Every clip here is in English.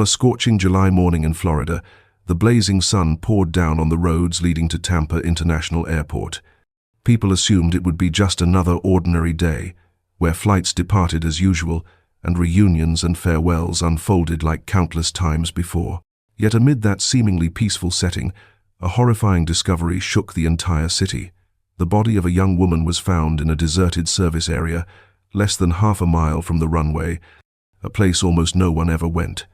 a scorching July morning in Florida, the blazing sun poured down on the roads leading to Tampa International Airport. People assumed it would be just another ordinary day, where flights departed as usual and reunions and farewells unfolded like countless times before. Yet amid that seemingly peaceful setting, a horrifying discovery shook the entire city. The body of a young woman was found in a deserted service area, less than half a mile from the runway, a place almost no one ever went.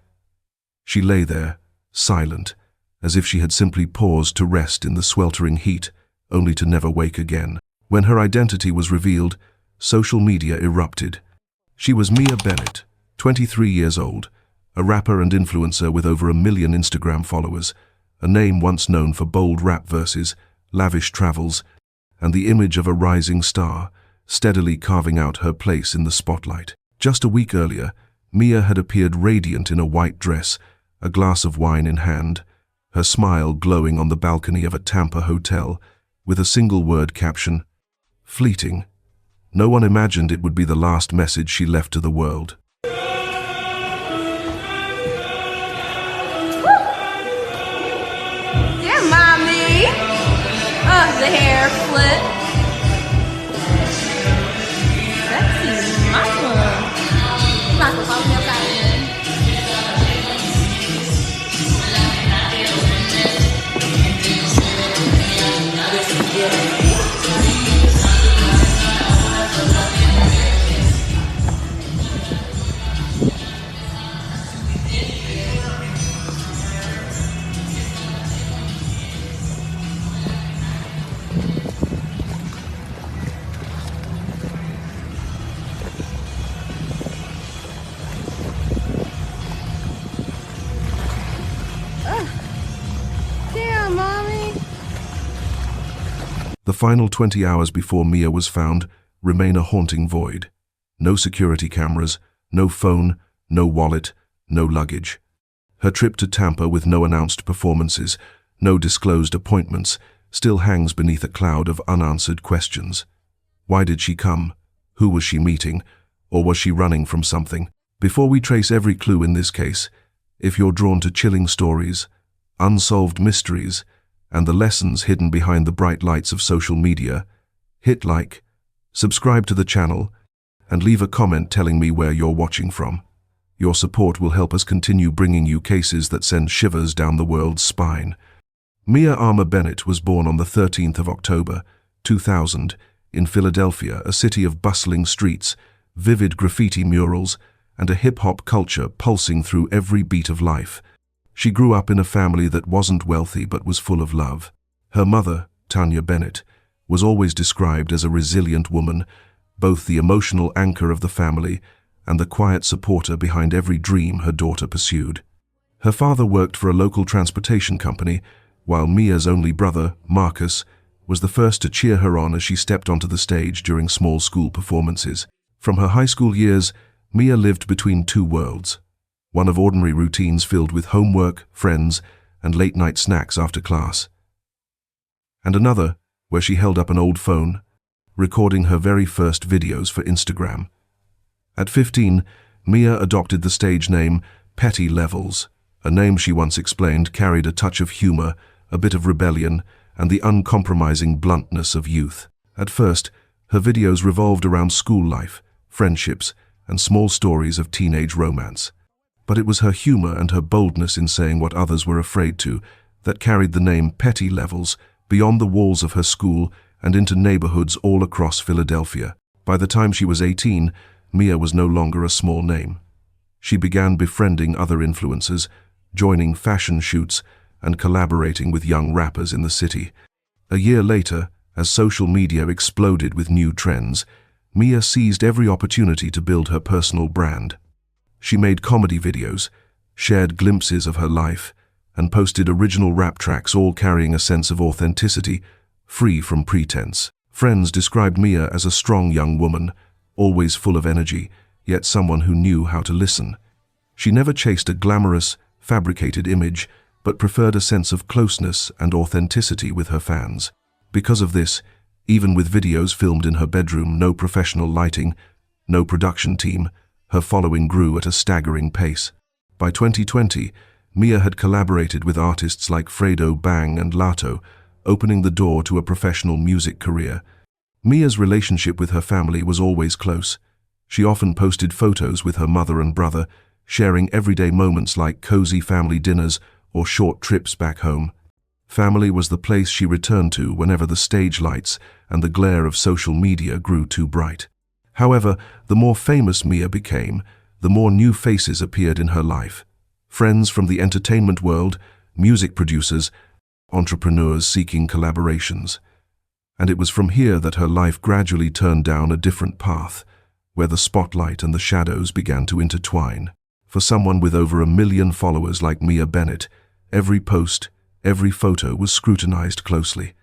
She lay there, silent, as if she had simply paused to rest in the sweltering heat, only to never wake again. When her identity was revealed, social media erupted. She was Mia Bennett, 23 years old, a rapper and influencer with over 1 million Instagram followers, a name once known for bold rap verses, lavish travels, and the image of a rising star, steadily carving out her place in the spotlight. Just a week earlier, Mia had appeared radiant in a white dress, a glass of wine in hand, her smile glowing on the balcony of a Tampa hotel, with a single-word caption, "Fleeting." No one imagined it would be the last message she left to the world. Yeah, mommy! Oh, the hair flip. Sexy mama. Mama, follow me outside. Damn, mommy. The final 20 hours before Mia was found remain a haunting void. No security cameras, no phone, no wallet, no luggage. Her trip to Tampa with no announced performances, no disclosed appointments, still hangs beneath a cloud of unanswered questions. Why did she come? Who was she meeting? Or was she running from something? Before we trace every clue in this case, if you're drawn to chilling stories, unsolved mysteries, and the lessons hidden behind the bright lights of social media, hit like, subscribe to the channel, and leave a comment telling me where you're watching from. Your support will help us continue bringing you cases that send shivers down the world's spine. Mia Bennett was born on the 13th of October, 2000, in Philadelphia, a city of bustling streets, vivid graffiti murals, and a hip-hop culture pulsing through every beat of life. She grew up in a family that wasn't wealthy but was full of love. Her mother, Tanya Bennett, was always described as a resilient woman, both the emotional anchor of the family and the quiet supporter behind every dream her daughter pursued. Her father worked for a local transportation company, while Mia's only brother, Marcus, was the first to cheer her on as she stepped onto the stage during small school performances. From her high school years, Mia lived between two worlds. One of ordinary routines filled with homework, friends, and late-night snacks after class. And another, where she held up an old phone, recording her very first videos for Instagram. At 15, Mia adopted the stage name Petty Levels, a name she once explained carried a touch of humor, a bit of rebellion, and the uncompromising bluntness of youth. At first, her videos revolved around school life, friendships, and small stories of teenage romance. But it was her humor and her boldness in saying what others were afraid to that carried the name Petty Levels beyond the walls of her school and into neighborhoods all across Philadelphia. By the time she was 18, Mia was no longer a small name. She began befriending other influencers, joining fashion shoots, and collaborating with young rappers in the city. A year later, as social media exploded with new trends, Mia seized every opportunity to build her personal brand. She made comedy videos, shared glimpses of her life, and posted original rap tracks, all carrying a sense of authenticity, free from pretense. Friends described Mia as a strong young woman, always full of energy, yet someone who knew how to listen. She never chased a glamorous, fabricated image, but preferred a sense of closeness and authenticity with her fans. Because of this, even with videos filmed in her bedroom, no professional lighting, no production team, her following grew at a staggering pace. By 2020, Mia had collaborated with artists like Fredo, Bang, and Lato, opening the door to a professional music career. Mia's relationship with her family was always close. She often posted photos with her mother and brother, sharing everyday moments like cozy family dinners or short trips back home. Family was the place she returned to whenever the stage lights and the glare of social media grew too bright. However, the more famous Mia became, the more new faces appeared in her life. Friends from the entertainment world, music producers, entrepreneurs seeking collaborations. And it was from here that her life gradually turned down a different path, where the spotlight and the shadows began to intertwine. For someone with over 1 million followers like Mia Bennett, every post, every photo was scrutinized closely.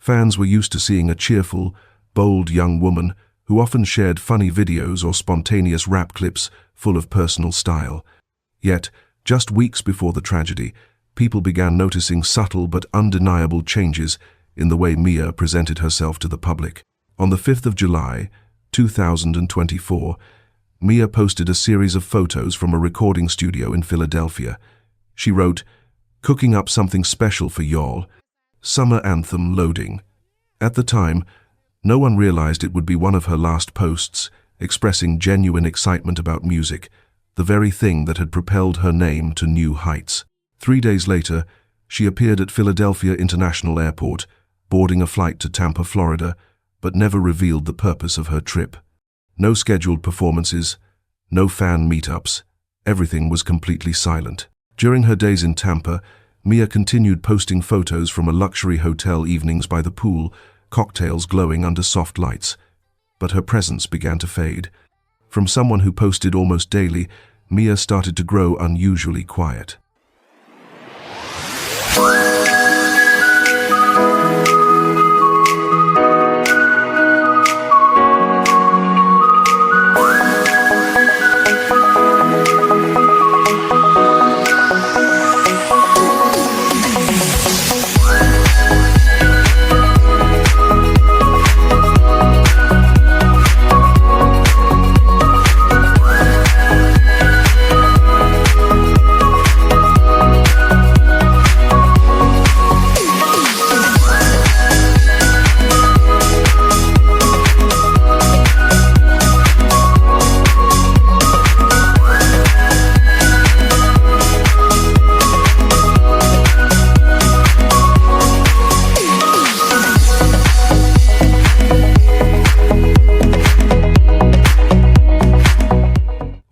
Fans were used to seeing a cheerful, bold young woman who often shared funny videos or spontaneous rap clips full of personal style. Yet, just weeks before the tragedy, people began noticing subtle but undeniable changes in the way Mia presented herself to the public. On the 5th of July, 2024, Mia posted a series of photos from a recording studio in Philadelphia. She wrote, "Cooking up something special for y'all. Summer anthem loading." At the time, no one realized it would be one of her last posts, expressing genuine excitement about music, the very thing that had propelled her name to new heights. 3 days later, she appeared at Philadelphia International Airport, boarding a flight to Tampa, Florida, but never revealed the purpose of her trip. No scheduled performances, no fan meetups. Everything was completely silent. During her days in Tampa, Mia continued posting photos from a luxury hotel evenings by the pool, cocktails glowing under soft lights. But her presence began to fade. From someone who posted almost daily, Mia started to grow unusually quiet.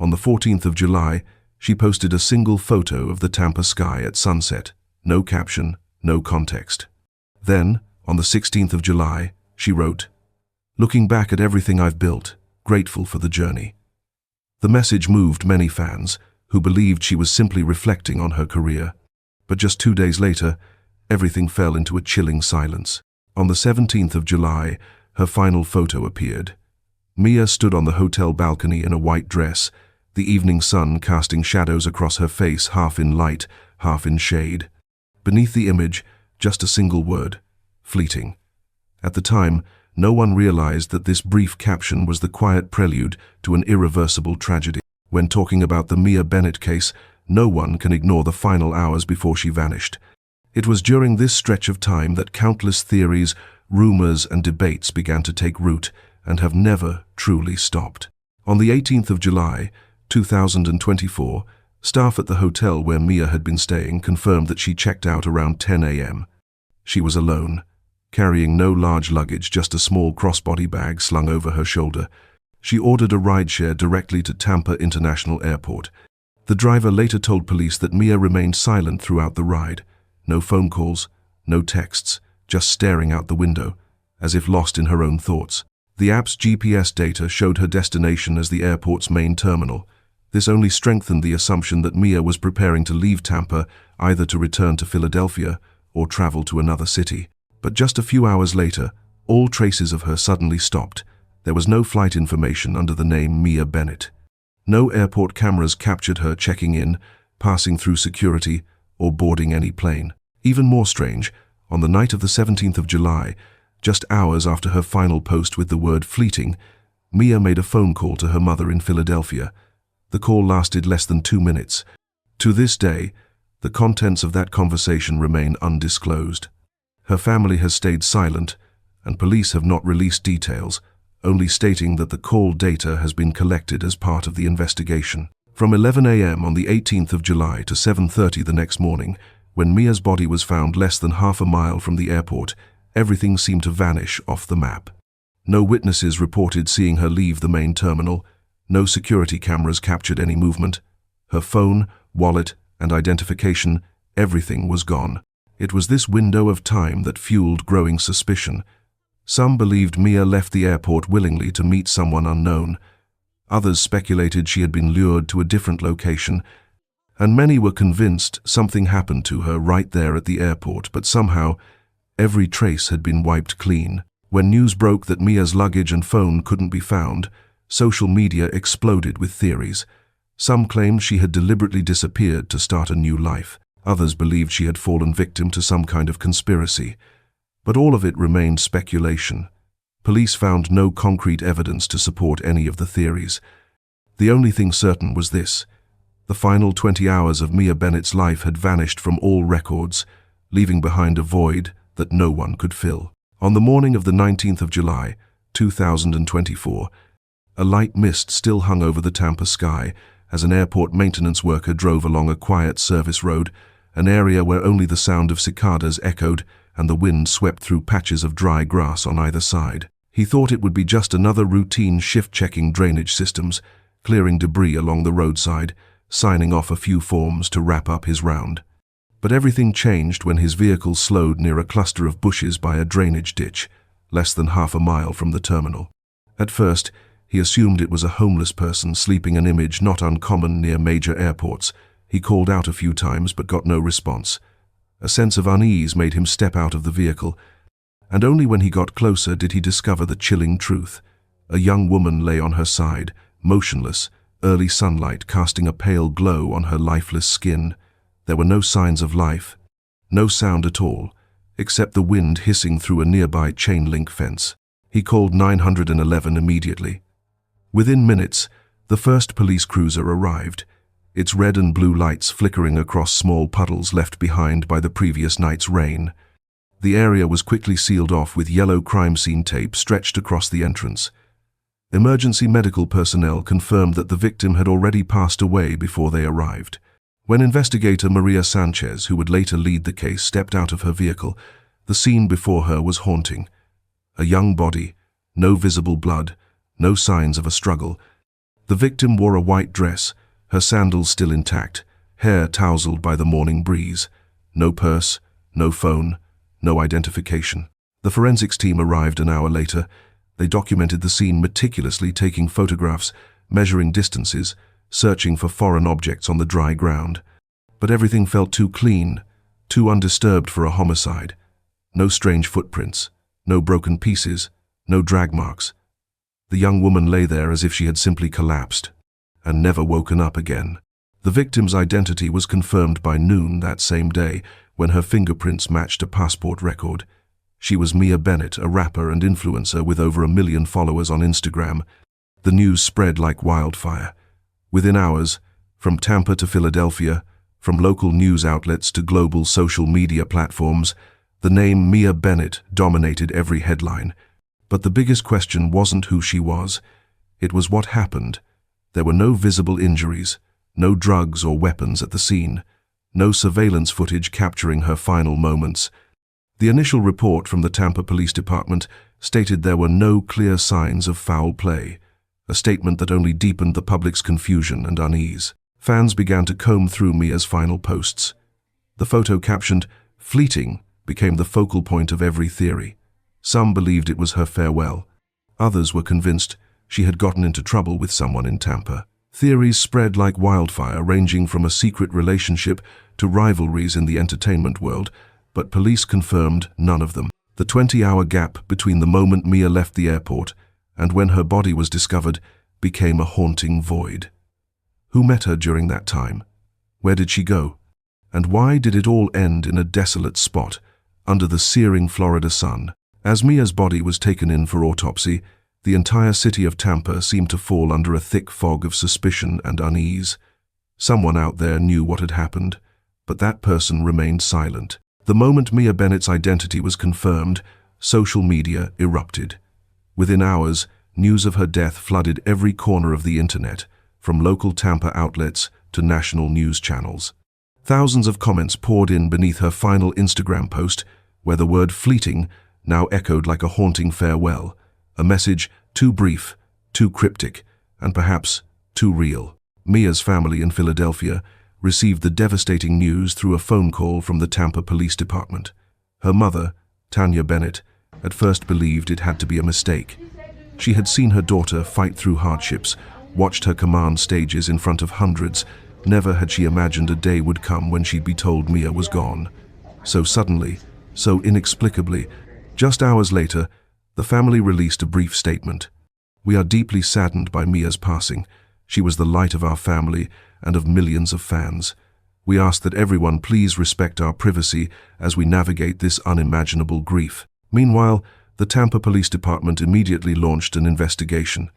On the 14th of July, she posted a single photo of the Tampa sky at sunset. No caption, no context. Then, on the 16th of July, she wrote, "Looking back at everything I've built, grateful for the journey." The message moved many fans who believed she was simply reflecting on her career. But just 2 days later, everything fell into a chilling silence. On the 17th of July, her final photo appeared. Mia stood on the hotel balcony in a white dress, the evening sun casting shadows across her face, half in light, half in shade. Beneath the image, just a single word: fleeting. At the time, no one realized that this brief caption was the quiet prelude to an irreversible tragedy. When talking about the Mia Bennett case, no one can ignore the final hours before she vanished. It was during this stretch of time that countless theories, rumors, and debates began to take root and have never truly stopped. On the 18th of July, 2024, staff at the hotel where Mia had been staying confirmed that she checked out around 10 a.m. She was alone, carrying no large luggage, just a small crossbody bag slung over her shoulder. She ordered a rideshare directly to Tampa International Airport. The driver later told police that Mia remained silent throughout the ride. No phone calls, no texts, just staring out the window, as if lost in her own thoughts. The app's GPS data showed her destination as the airport's main terminal. This only strengthened the assumption that Mia was preparing to leave Tampa, either to return to Philadelphia or travel to another city. But just a few hours later, all traces of her suddenly stopped. There was no flight information under the name Mia Bennett. No airport cameras captured her checking in, passing through security, or boarding any plane. Even more strange, on the night of the 17th of July, just hours after her final post with the word fleeting, Mia made a phone call to her mother in Philadelphia. The call lasted less than 2 minutes. To this day, the contents of that conversation remain undisclosed. Her family has stayed silent, and police have not released details, only stating that the call data has been collected as part of the investigation. From 11 a.m. on the 18th of July to 7:30 the next morning, when Mia's body was found less than half a mile from the airport, everything seemed to vanish off the map. No witnesses reported seeing her leave the main terminal. No security cameras captured any movement. Her phone, wallet, and identification, everything was gone. It was this window of time that fueled growing suspicion. Some believed Mia left the airport willingly to meet someone unknown. Others speculated she had been lured to a different location, and many were convinced something happened to her right there at the airport, but somehow every trace had been wiped clean. When news broke that Mia's luggage and phone couldn't be found, social media exploded with theories. Some claimed she had deliberately disappeared to start a new life. Others believed she had fallen victim to some kind of conspiracy. But all of it remained speculation. Police found no concrete evidence to support any of the theories. The only thing certain was this: the final 20 hours of Mia Bennett's life had vanished from all records, leaving behind a void that no one could fill. On the morning of the 19th of July, 2024, a light mist still hung over the Tampa sky as an airport maintenance worker drove along a quiet service road, an area where only the sound of cicadas echoed and the wind swept through patches of dry grass on either side. He thought it would be just another routine shift checking drainage systems, clearing debris along the roadside, signing off a few forms to wrap up his round. But everything changed when his vehicle slowed near a cluster of bushes by a drainage ditch, less than half a mile from the terminal. At first, he assumed it was a homeless person sleeping, an image not uncommon near major airports. He called out a few times but got no response. A sense of unease made him step out of the vehicle, and only when he got closer did he discover the chilling truth. A young woman lay on her side, motionless, early sunlight casting a pale glow on her lifeless skin. There were no signs of life, no sound at all, except the wind hissing through a nearby chain-link fence. He called 911 immediately. Within minutes, the first police cruiser arrived, its red and blue lights flickering across small puddles left behind by the previous night's rain. The area was quickly sealed off with yellow crime scene tape stretched across the entrance. Emergency medical personnel confirmed that the victim had already passed away before they arrived. When investigator Maria Sanchez, who would later lead the case, stepped out of her vehicle, the scene before her was haunting. A young body, no visible blood, no signs of a struggle. The victim wore a white dress, her sandals still intact, hair tousled by the morning breeze. No purse, no phone, no identification. The forensics team arrived an hour later. They documented the scene meticulously, taking photographs, measuring distances, searching for foreign objects on the dry ground. But everything felt too clean, too undisturbed for a homicide. No strange footprints, no broken pieces, no drag marks. The young woman lay there as if she had simply collapsed and never woken up again. The victim's identity was confirmed by noon that same day, when her fingerprints matched a passport record. She was Mia Bennett, a rapper and influencer with over 1 million followers on Instagram. The news spread like wildfire. Within hours, from Tampa to Philadelphia, from local news outlets to global social media platforms, the name Mia Bennett dominated every headline. But the biggest question wasn't who she was. It was what happened. There were no visible injuries, no drugs or weapons at the scene, no surveillance footage capturing her final moments. The initial report from the Tampa Police Department stated there were no clear signs of foul play, a statement that only deepened the public's confusion and unease. Fans began to comb through Mia's final posts. The photo captioned, "Fleeting," became the focal point of every theory. Some believed it was her farewell. Others were convinced she had gotten into trouble with someone in Tampa. Theories spread like wildfire, ranging from a secret relationship to rivalries in the entertainment world, but police confirmed none of them. The 20-hour gap between the moment Mia left the airport and when her body was discovered became a haunting void. Who met her during that time? Where did she go? And why did it all end in a desolate spot under the searing Florida sun? As Mia's body was taken in for autopsy, the entire city of Tampa seemed to fall under a thick fog of suspicion and unease. Someone out there knew what had happened, but that person remained silent. The moment Mia Bennett's identity was confirmed, social media erupted. Within hours, news of her death flooded every corner of the internet, from local Tampa outlets to national news channels. Thousands of comments poured in beneath her final Instagram post, where the word fleeting now echoed like a haunting farewell, a message too brief, too cryptic, and perhaps too real. Mia's family in Philadelphia received the devastating news through a phone call from the Tampa Police Department. Her mother, Tanya Bennett, at first believed it had to be a mistake. She had seen her daughter fight through hardships, watched her command stages in front of hundreds. Never had she imagined a day would come when she'd be told Mia was gone. So suddenly, so inexplicably, just hours later, the family released a brief statement. "We are deeply saddened by Mia's passing. She was the light of our family and of millions of fans. We ask that everyone please respect our privacy as we navigate this unimaginable grief." Meanwhile, the Tampa Police Department immediately launched an investigation.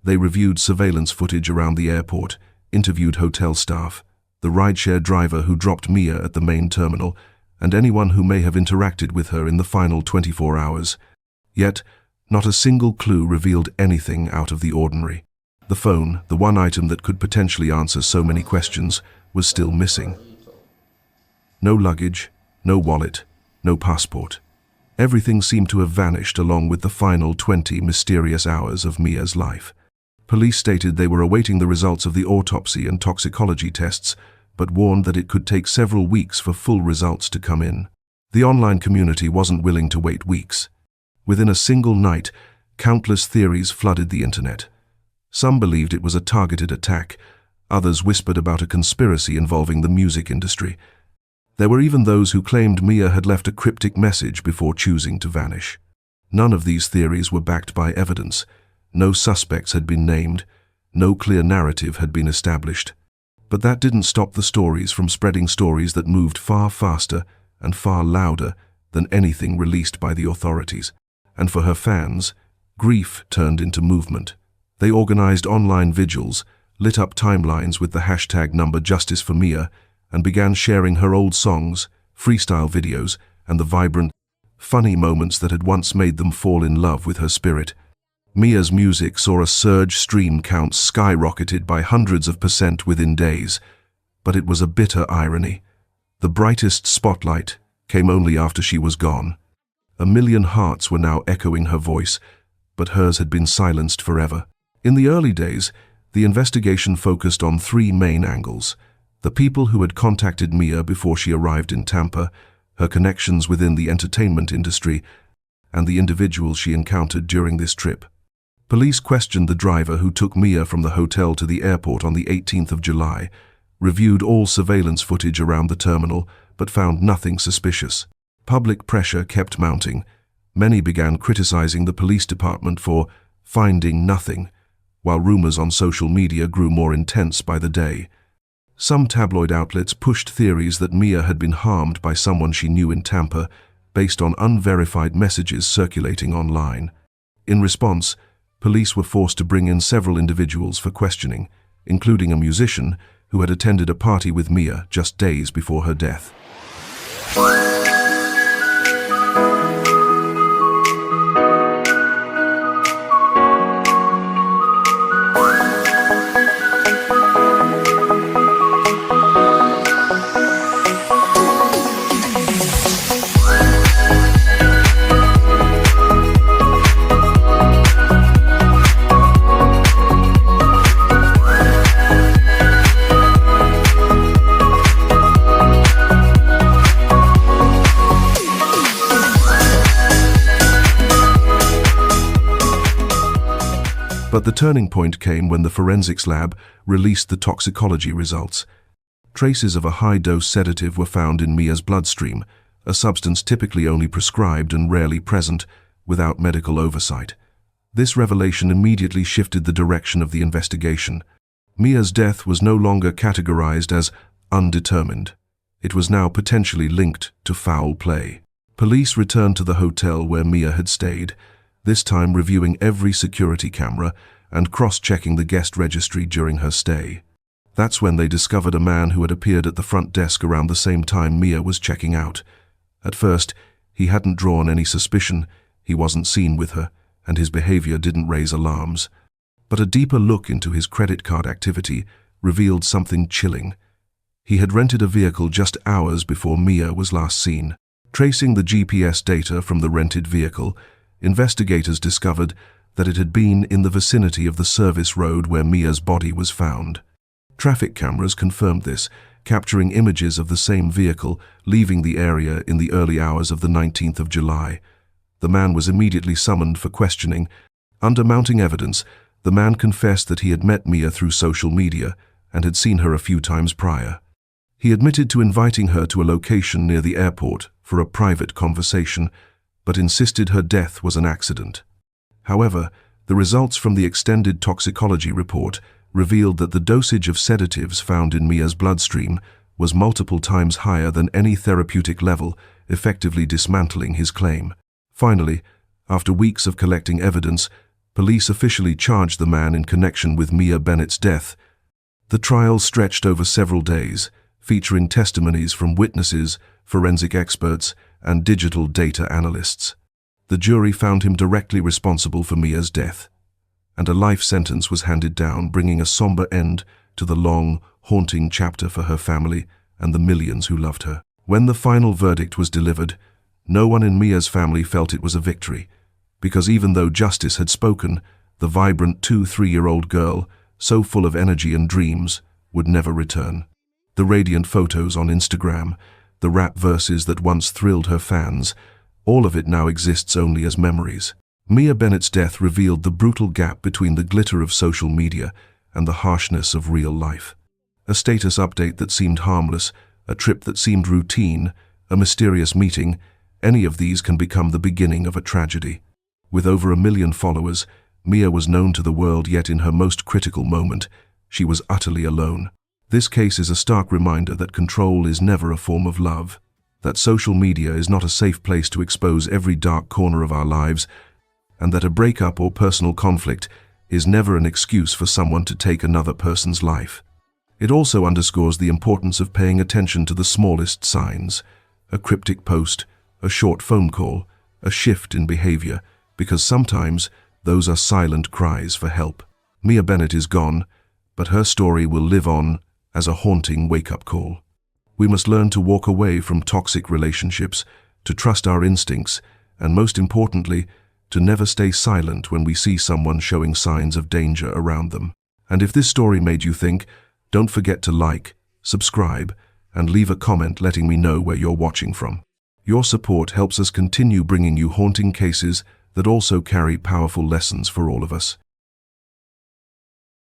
They reviewed surveillance footage around the airport, interviewed hotel staff, the rideshare driver who dropped Mia at the main terminal, and anyone who may have interacted with her in the final 24 hours. Yet, not a single clue revealed anything out of the ordinary. The phone, the one item that could potentially answer so many questions, was still missing. No luggage, no wallet, no passport. Everything seemed to have vanished along with the final 20 mysterious hours of Mia's life. Police stated they were awaiting the results of the autopsy and toxicology tests, but warned that it could take several weeks for full results to come in. The online community wasn't willing to wait weeks. Within a single night, countless theories flooded the internet. Some believed it was a targeted attack, others whispered about a conspiracy involving the music industry. There were even those who claimed Mia had left a cryptic message before choosing to vanish. None of these theories were backed by evidence. No suspects had been named. No clear narrative had been established. But that didn't stop the stories from spreading, stories that moved far faster and far louder than anything released by the authorities. And for her fans, grief turned into movement. They organized online vigils, lit up timelines with the hashtag #JusticeForMia, and began sharing her old songs, freestyle videos, and the vibrant, funny moments that had once made them fall in love with her spirit. Mia's music saw a surge, stream counts skyrocketed by hundreds of % within days. But it was a bitter irony. The brightest spotlight came only after she was gone. 1,000,000 hearts were now echoing her voice, but hers had been silenced forever. In the early days, the investigation focused on 3 main angles: the people who had contacted Mia before she arrived in Tampa, her connections within the entertainment industry, and the individuals she encountered during this trip. Police questioned the driver who took Mia from the hotel to the airport on the 18th of July, reviewed all surveillance footage around the terminal, but found nothing suspicious. Public pressure kept mounting. Many began criticizing the police department for finding nothing, while rumors on social media grew more intense by the day. Some tabloid outlets pushed theories that Mia had been harmed by someone she knew in Tampa, based on unverified messages circulating online. In response, police were forced to bring in several individuals for questioning, including a musician who had attended a party with Mia just days before her death. But the turning point came when the forensics lab released the toxicology results. Traces of a high-dose sedative were found in Mia's bloodstream, a substance typically only prescribed and rarely present without medical oversight. This revelation immediately shifted the direction of the investigation. Mia's death was no longer categorized as undetermined. It was now potentially linked to foul play. Police returned to the hotel where Mia had stayed, this time reviewing every security camera and cross-checking the guest registry during her stay. That's when they discovered a man who had appeared at the front desk around the same time Mia was checking out. At first, he hadn't drawn any suspicion, he wasn't seen with her, and his behavior didn't raise alarms. But a deeper look into his credit card activity revealed something chilling. He had rented a vehicle just hours before Mia was last seen. Tracing the GPS data from the rented vehicle, investigators discovered that it had been in the vicinity of the service road where Mia's body was found. Traffic cameras confirmed this, capturing images of the same vehicle leaving the area in the early hours of the 19th of July. The man was immediately summoned for questioning. Under mounting evidence, the man confessed that he had met Mia through social media and had seen her a few times prior. He admitted to inviting her to a location near the airport for a private conversation, but insisted her death was an accident. However, the results from the extended toxicology report revealed that the dosage of sedatives found in Mia's bloodstream was multiple times higher than any therapeutic level, effectively dismantling his claim. Finally, after weeks of collecting evidence, police officially charged the man in connection with Mia Bennett's death. The trial stretched over several days, featuring testimonies from witnesses, forensic experts, and digital data analysts. The jury found him directly responsible for Mia's death, and a life sentence was handed down, bringing a somber end to the long, haunting chapter for her family and the millions who loved her. When the final verdict was delivered, no one in Mia's family felt it was a victory, because even though justice had spoken, the vibrant 2-3-year-old girl, so full of energy and dreams, would never return. The radiant photos on Instagram, the rap verses that once thrilled her fans, all of it now exists only as memories. Mia Bennett's death revealed the brutal gap between the glitter of social media and the harshness of real life. A status update that seemed harmless, a trip that seemed routine, a mysterious meeting, any of these can become the beginning of a tragedy. With over 1 million followers, Mia was known to the world, yet in her most critical moment, she was utterly alone. This case is a stark reminder that control is never a form of love, that social media is not a safe place to expose every dark corner of our lives, and that a breakup or personal conflict is never an excuse for someone to take another person's life. It also underscores the importance of paying attention to the smallest signs, a cryptic post, a short phone call, a shift in behavior, because sometimes those are silent cries for help. Mia Bennett is gone, but her story will live on as a haunting wake-up call. We must learn to walk away from toxic relationships, to trust our instincts, and most importantly, to never stay silent when we see someone showing signs of danger around them. And if this story made you think, don't forget to like, subscribe, and leave a comment letting me know where you're watching from. Your support helps us continue bringing you haunting cases that also carry powerful lessons for all of us.